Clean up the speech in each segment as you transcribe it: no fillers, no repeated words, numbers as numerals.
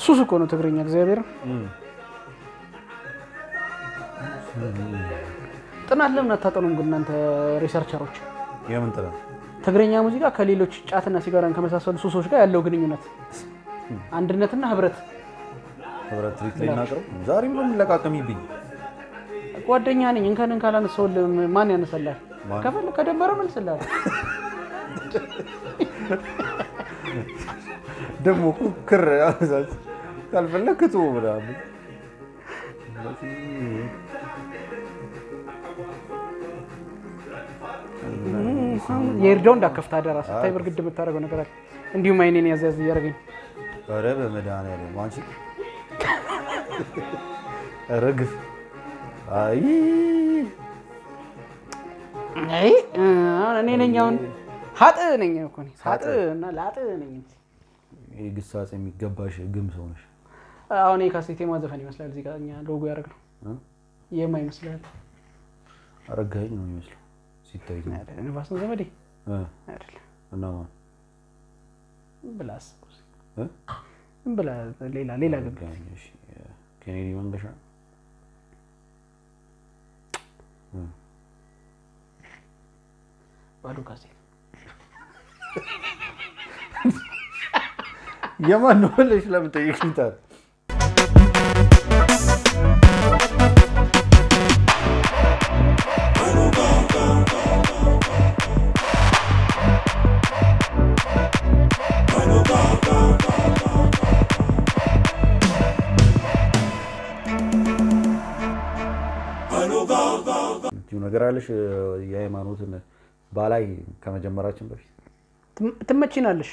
ሱስ እኮ ነው ትግርኛ እግዚአብሔር ጥናት ለምን አታጠኑም ግን እናንተ ሪሰርቸሮች የምን ጥናት ትግርኛ ሙዚቃ ከሌሎች ጫትና ሲጋራን ከመሳሰሉ ሱሶች ጋር ያለው ግንኙነት አንድነትና ህብረት ሪትሊናቀው ዛሬም ነው ለቃቀሚብኝ ጓደኛ ነኝ እንከን ካላነሰው ማን ያነሰላል ከፈለ ከደበረ መልስላል ደሞ ኩክር ያዛዝ ካልፈለክቱ ብራብ የርጆ እንዳከፍታ ደራስ ታይ በርግድ የምታረገው ነገር አለ እንዲሁም አይኔን ያዛዝ ያረገኝ አረ በመድኃኒዓለም ማንቺ ረግፍ አይ እኔ ነኝ አሁን ሀጥ ነኝ እኮ ነኝ ሀጥ እና ላጥ ነኝ ይግሳጽ የሚገባሽ ግም ሰው ነሽ አሁን የካሴቴ ማዘፈን ይመስላል እዚህ ጋር እኛ ሎጎ ያረግነው የማይመስላል አረጋኝ ነው የሚመስለው ሲታይ ነው ንፋስ ነው ዘመዴ አይደል እና ማን ብላስ ብላ ሌላ ገባኝ እሺ ኬኔዲ መንገሻ ባዶ ካሴት የማን ነው ለሽ ለምን ጠይቅኝታል ነገር አለሽ የሃይማኖትን ባላይ ከመጀመራችን በፊት ትመጪናለሽ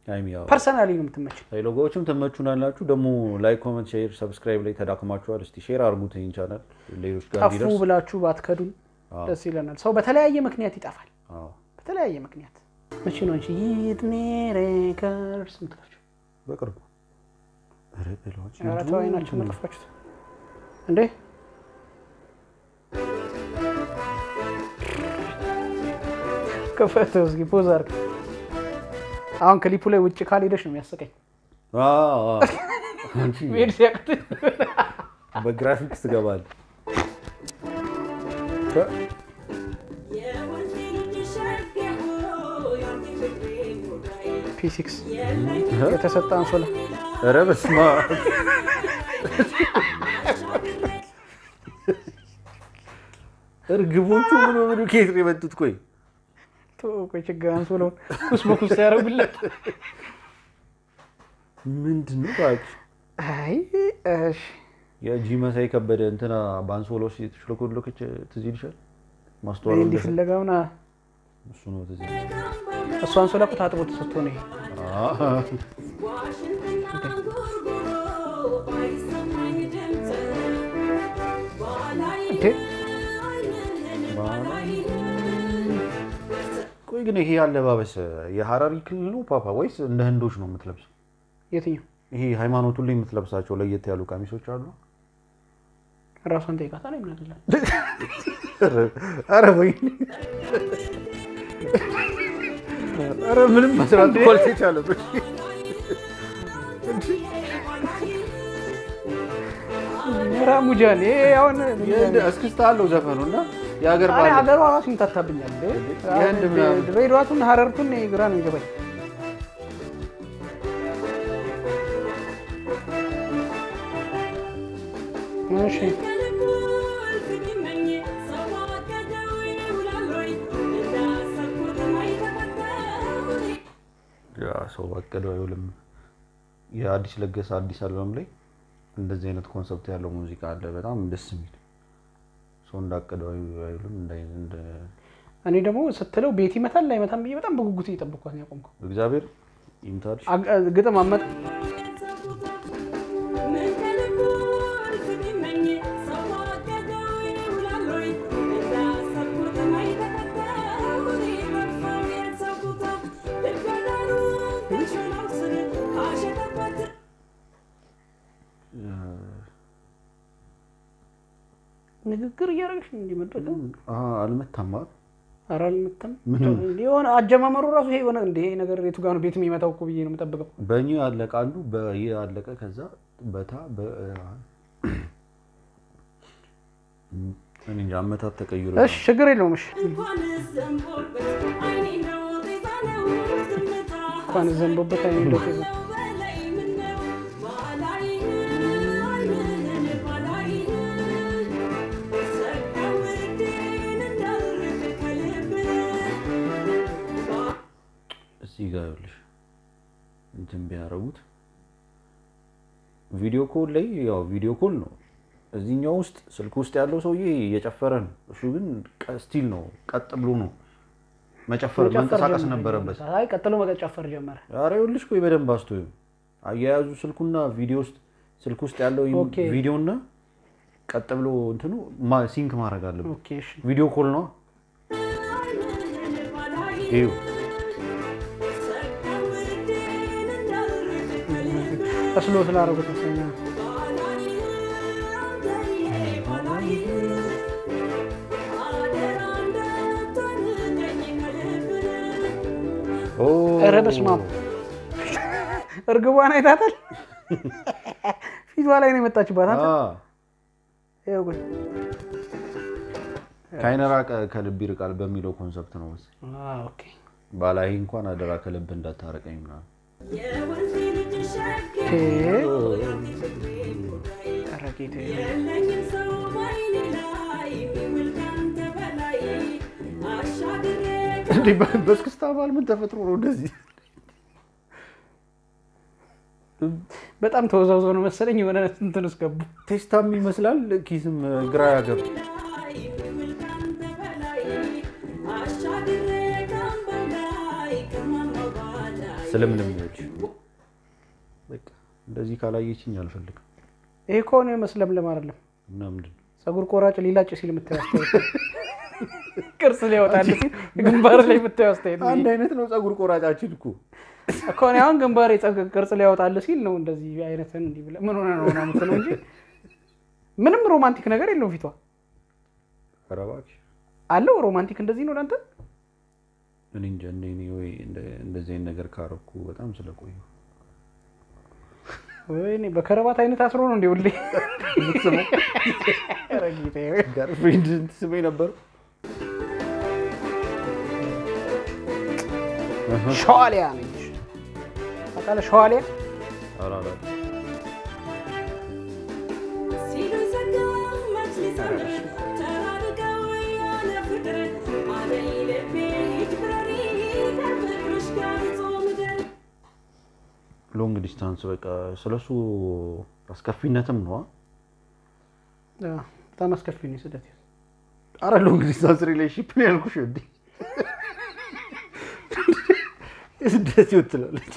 አይሚያው ፐርሰናሊ ነው የምትመጪ ሎጎዎችም ተመቹናላችሁ ደሞ ላይክ ኮሜንት ሼር ሰብስክራይብ ላይ ተዳክማችኋል እስቲ ሼር አርጉት ይሄን ቻናል ሌሎች ጋር ቢደርስ አፉ ብላችሁ ባትከዱን ደስ ይለናል ሰው በተለያየ ምክንያት ይጣፋል በተለያየ ምክንያት መቼ ነው እንጂ ይድኔሬ ከርስ ምትላችሁ በቅርቡ አረ በሏች አራታው አይናችሁ መጥፋችሁ እንዴ ከፈተው እስኪ ፖዝ አርግ አሁን ክሊፑ ላይ ውጪ ካልሄደሽ ነው የሚያስቀኝ አንቺ ሜድ ሲያቅት በግራፊክስ ትገባል P6 የተሰጠ አንሶላ ኧረ በስመ አብ እርግቦቹ ምን ከየት ነው የመጡት ቆይ ቆይ ችግር አንሶላውን ኩስበኩስ ያረጉለት ምንድነው ታውቂ አይ እሺ የጂ መሳይ ከበደ እንትና ባንሶሎስ የተሽለኮለከች ትዝ ይልሻል ማስተዋል እንዴ ፍለጋውና እሱ ነው ትዝ እሱ አንሶላ ታጥቦ ተሰጥቶ ነው ቆይ ግን ይሄ አለባበስ የሐራሪ ክልል ነው ፓፓ ወይስ እንደ ህንዶች ነው የምትለብሰው የትኛው ይሄ ሃይማኖቱ ላይ የምትለብሳቸው ለየት ያሉ ቀሚሶች አሉ ራሷን ጠይቃታ ነው ምናምን አረ ወይ አረ ምንም መስራት ኮልቴ አለበት ራሙጃኔ አሁን እስክስታ አለው ዘፈኑና የሀገር ባለ ሀገር ራሱ ይንታታብኛል የህንድ ምናምን ድሬዳዋቱን ሐረርቱን ግራ ነው ይገባኝ እሺ ያ ሰው ባቀደው አይውልም የአዲስ ለገሰ አዲስ አልበም ላይ እንደዚህ አይነት ኮንሰፕት ያለው ሙዚቃ አለ በጣም ደስ የሚል ሰው እንዳቀደው አይውልም እንደ እኔ ደግሞ ስትለው ቤት ይመታል ላይ መታም በጣም በጉጉት እየጠበቅኩት ነው ያቆምኩ እግዚአብሔር ይምታል ግጥም አመጣ ንግግር ያረግሽ እንዴ መጥቶ አልመታማ አራልምተም ሊሆን አጀማመሩ ራሱ ይሄ ሆነ እንደ ይሄ ነገር የቱ ጋር ነው ቤት የሚመጣው እኮ ብዬ ነው የምጠብቀው በእኛ ያለቃሉ በየ ያለቀ ከዛ በታ እኔ አመታት ተቀይሮ እሺ ችግር የለውም እሺ እንኳን ዘንቦበት አይኔ ነው ይጋውልሽ እንትን ቢያረጉት ቪዲዮ ኮል ላይ ያው ቪዲዮ ኮል ነው እዚህኛው ውስጥ ስልክ ውስጥ ያለው ሰውዬ እየጨፈረ ነው እሱ ግን ስቲል ነው ቀጥ ብሎ ነው መጨፈር መንቀሳቀስ ነበረበት አይ ቀጥሎ መጨፈር ጀመረ ኧረ ይኸውልሽ ቆይ በደንብ አስተውዩ አያያዙ ስልኩና ቪዲዮ ውስጥ ስልክ ውስጥ ያለው ቪዲዮና ቀጥ ብሎ እንትኑ ሲንክ ማድረግ አለበት ኦኬ እሺ ቪዲዮ ኮል ነው ይኸው ተስሎ ስላደረጉት መሰለኝ ኧረ በስመ አብ እርግቧን አይታታል ፊቷ ላይ ነው የመጣችባት አንተ ይኸው ግን ካይነራ ከልብ ይርቃል በሚለው ኮንሰፕት ነው መሰለኝ ኦኬ ባላይ እንኳን አደራ ከልብ እንዳታረቀኝ ምናምን ተረቂቴ እንዴ በስክስታ ባል ምን ተፈጥሮ ነው እንደዚህ በጣም ተወዛውዘው ነው መሰለኝ የሆነ እንትን እስከቡ ቴስታም ይመስላል ኪስም ግራ ያገብ ስለምንም ይልሽ በቃ እንደዚህ ካላየችኝ አልፈልግም ይሄ ኮን መስለምለም አይደለም እና ምንድን ፀጉር ቆራጭ ሊላጭ ሲል የምታስተውል ቅርጽ ሊያወጣል ሲል ግንባር ላይ የምታስተውል አንድ አይነት ነው ፀጉር ቆራጫችን እኮ አሁን ያውን ግንባር የፀጉር ቅርጽ ሊያወጣል ሲል ነው እንደዚህ አይነትን እንዲህ ብለ ምን ሆነ ነው ምናምን እንጂ ምንም ሮማንቲክ ነገር የለውም ፊቷ አረባክ አለው ሮማንቲክ እንደዚህ ነው አንተ እኔ እንጃ እኔ ወይ እንደዚህ ነገር ካረኩ በጣም ስለቆዩ ወይኔ በከረባት አይነት አስሮ ነው እንዴ ሁሌ ምትሰሙ ረጊቴ ጋርፍሬንድ ትስመኝ ነበር ሻዋሊያ ነች አቃለ ሻዋሊያ አራራ ሎንግ ዲስታንስ በቃ ስለሱ አስከፊነትም ነው በጣም አስከፊ ነው ስደት አረ ሎንግ ዲስታንስ ሪሌሽንሺፕ ነው ያልኩሽ እንዴ ስደት ይወጥላለች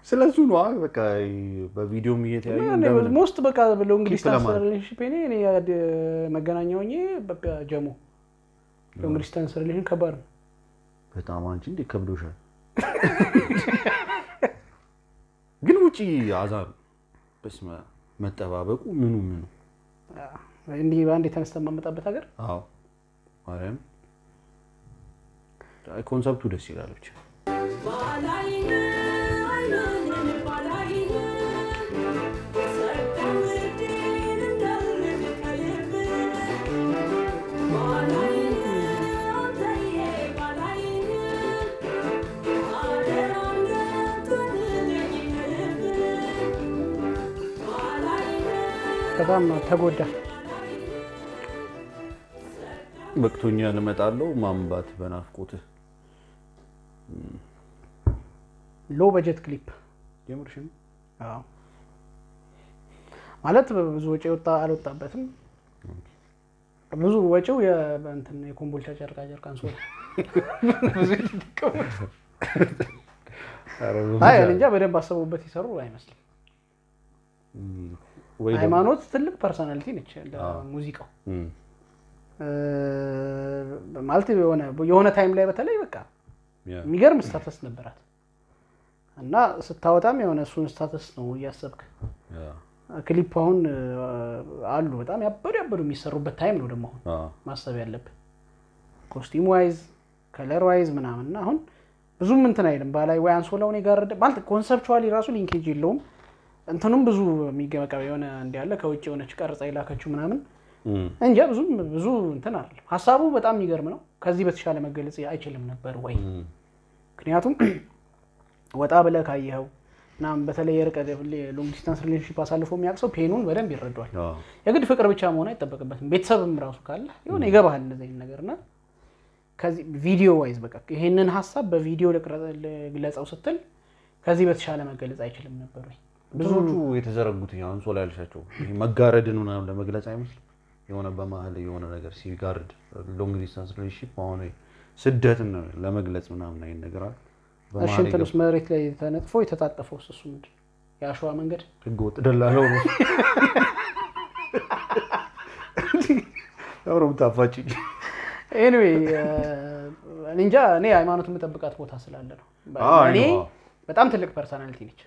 ስለሱ ነው በቃ በቪዲዮም እየተያዩ እንደምን ሞስት በቃ ሎንግ ዲስታንስ ሪሌሽንሺፕ እኔ መገናኛውኝ በቃ ጀሞ ሎንግ ዲስታንስ ሪሌሽን ከባድ ነው በጣም አንቺ እንዴ ከብዶሻል ግን ውጪ አዛር በስመ መጠባበቁ ምኑ እንዴ ባንዴ ተነስተን ማመጣበት ሀገር አዎ ማርያም ኮንሰፕቱ ደስ ይላል ብቻ በጣም ተጎዳ በቅቶኛል እመጣለሁ ማምባት በናፍቆት ሎ በጀት ክሊፕ የምርሽን አዎ ማለት ብዙ ወጪ ወጣ አልወጣበትም ብዙ ወጪው የእንትን የኮምቦልቻ ጨርቃ አንሶላ ብዙ ይጥቀው አይ እንጃ በደንብ አሰቡበት ይሰሩ አይመስልም ሃይማኖት ትልቅ ፐርሰናሊቲ ነች ሙዚቃው ማለት የሆነ ታይም ላይ በተለይ በቃ የሚገርም ስታተስ ነበራት እና ስታወጣም የሆነ እሱን ስታተስ ነው ያሰብክ ክሊፕ አሁን አሉ በጣም ያበዱ የሚሰሩበት ታይም ነው ደግሞ ማሰብ ያለብን ኮስቲም ዋይዝ ከለር ዋይዝ ምናምን አሁን ብዙም እንትን አይደለም ባላይ ወይ አንሶላውን ይጋርደ ማለት ኮንሰፕቹዋሊ ራሱ ሊንኬጅ የለውም እንትኑም ብዙ የሚገመቀው የሆነ እንዲያለ ከውጭ የሆነች ቀርጻ ይላከቹ ምናምን እንጃ ብዙ እንትን አይደለም ሐሳቡ በጣም የሚገርም ነው ከዚህ በተሻለ መገለጽ አይችልም ነበር ወይ ምክንያቱም ወጣ ብለ ካየው ናም በተለይ የርቀት ሎንግ ዲስታንስ ሪሌሽንሺፕ አሳልፎ የሚያቅሰው ፔኑን በደንብ ይረዳዋል የግድ ፍቅር ብቻ መሆን አይተበቀበትም ቤተሰብም ራሱ ካለ የሆነ ይገባሃል እንደዚህ ነገርና ከዚህ ቪዲዮ ዋይዝ በቃ ይሄንን ሐሳብ በቪዲዮ ለግለጻው ስትል ከዚህ በተሻለ መገለጽ አይችልም ነበር ወይ ብዙዎቹ የተዘረጉት አንሶላ ያልሻቸው ይሄ መጋረድን ምናምን ለመግለጽ አይመስልም የሆነ በመሃል የሆነ ነገር ሲጋርድ ሎንግ ዲስታንስ ሪሌሽንሺፕ አሁን ስደትን ለመግለጽ ምናምን አይን ነገር አለ በማሽንተንስ መሬት ላይ ተነጥፎ የተጣጠፈው እሱ ምንድን ያሸዋ መንገድ ህገወጥ ደላላው ነው አውሮም ታፋጭ anyway እንጃ እኔ ሃይማኖት የምጠብቃት ቦታ ስላለ ነው እኔ በጣም ትልቅ ፐርሰናሊቲ ነች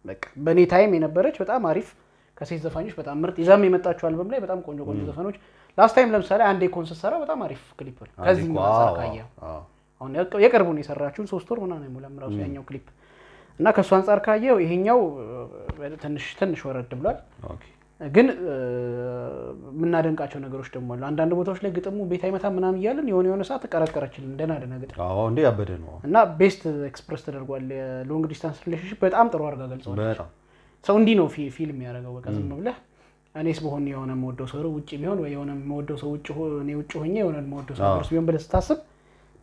በቃ በኔ ታይም የነበረች በጣም አሪፍ ከሴት ዘፋኞች በጣም ምርጥ ይዛም የመጣቸው አልበም ላይ በጣም ቆንጆ ዘፈኖች ላስት ታይም ለምሳሌ አንዴ ኮንሰርት በጣም አሪፍ ክሊፕ ነው ከዚህ ማሳር ካየው አሁን የቅርቡን የሰራችው 3 ወር ሆና ነው ሙላም ራሱ ያኛው ክሊፕ እና ከሱ አንፃር ካየው ይሄኛው ትንሽ ወረድ ብሏል ኦኬ ግን ምናደንቃቸው ነገሮች ደግሞ አሉ አንዳንድ ቦታዎች ላይ ግጥሙ ቤት አይመታ ምናምን ይያልን የሆነ ሰዓት ተቀረቀረችልን እንደናደነ ግጥም አዎ እንዴ ያበደ ነው እና ቤስት ኤክስፕረስ ተደርጓል ሎንግ ዲስታንስ ሪሌሽንሺፕ በጣም ጥሩ አርጋ ገልጸዋል በጣም ሰው እንዲ ነው ፊልም ያደርገው በቃ ዝም ብለህ እኔስ በሆነ የሆነ ሞደው ሰው ውጪ ቢሆን ወይ የሆነ ሞደው ሰው ውጪ እኔ ውጪ ሆኜ የሆነ ሞደው ሰው ድረስ ቢሆን ብለህ ስታስብ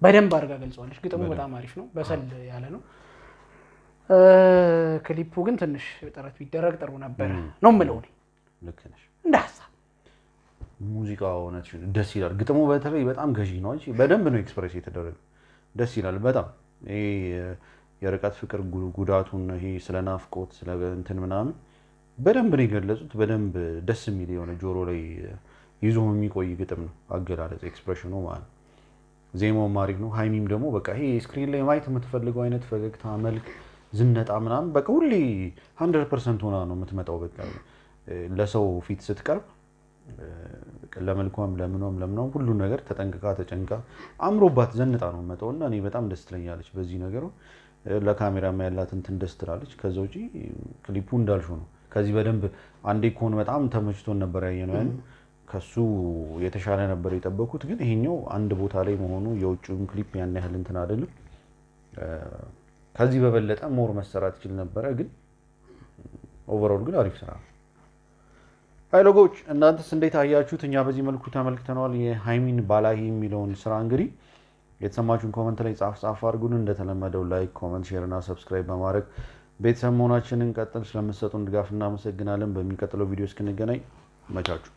በደንብ አርጋ ገልጸዋለች ግጥሙ በጣም አሪፍ ነው በሰል ያለ ነው ክሊፑ ግን ትንሽ ጥረት ቢደረግ ጥሩ ነበር ነው የምለው ልክ ነሽ እንዳሳ ሙዚቃው ነው ደስ ይላል ግጥሙ በተለይ በጣም ገዢ ነው እንጂ በደንብ ነው ኤክስፕሬስ የተደረገው ደስ ይላል በጣም ይሄ የርቀት ፍቅር ጉዳቱን ይሄ ስለናፍቆት ስለ እንትን ምናምን በደንብ ነው የገለጹት በደንብ ደስ የሚል የሆነ ጆሮ ላይ ይዞ የሚቆይ ግጥም ነው አገላለጽ ኤክስፕሬሽኑ ማለት ዜማው ማሪክ ነው ሃይሚም ደግሞ በቃ ይሄ ስክሪን ላይ ማየት የምትፈልገው አይነት ፈገግታ መልክ ዝነጣ ምናምን በቃ ሁሌ 100% ሆና ነው የምትመጣው በቃ ለሰው ፊት ስትቀርብ ለመልኳም ለምኗም ሁሉ ነገር ተጠንቅቃ ተጨንቃ አምሮባት ዘንጣ ነው መጣውና እኔ በጣም ደስ ትለኛለች በዚህ ነገር ለካሜራማ ያላት እንትን ደስ ትላለች ከዛው ጂ ክሊፑ እንዳልሽው ነው ከዚህ በደንብ አንዴ ኮን በጣም ተመችቶን ነበር ያየነው ያን ከሱ የተሻለ ነበር የጠበቁት ግን ይሄኛው አንድ ቦታ ላይ መሆኑ የውጭውን ክሊፕ ያን ያህል እንትን አይደለም ከዚህ በበለጠ ሞር መሰራት ይችላል ነበር ግን ኦቨርኦል ግን አሪፍ ስራ ሃይ ሎጎች እናንተስ እንዴት አያችሁት እኛ በዚህ መልኩ ተመልክተናል የሃይሚን ባላሂ የሚለውን ስራ እንግዲህ የተሰማችሁን ኮሜንት ላይ ጻፍ አድርጉን እንደተለመደው ላይክ ኮሜንት ሼር እና ሰብስክራይብ በማድረግ ቤተሰብ መሆናችንን ቀጥል ስለምትሰጡን ድጋፍ እናመሰግናለን በሚቀጥለው ቪዲዮ እስክንገናኝ መቻችሁ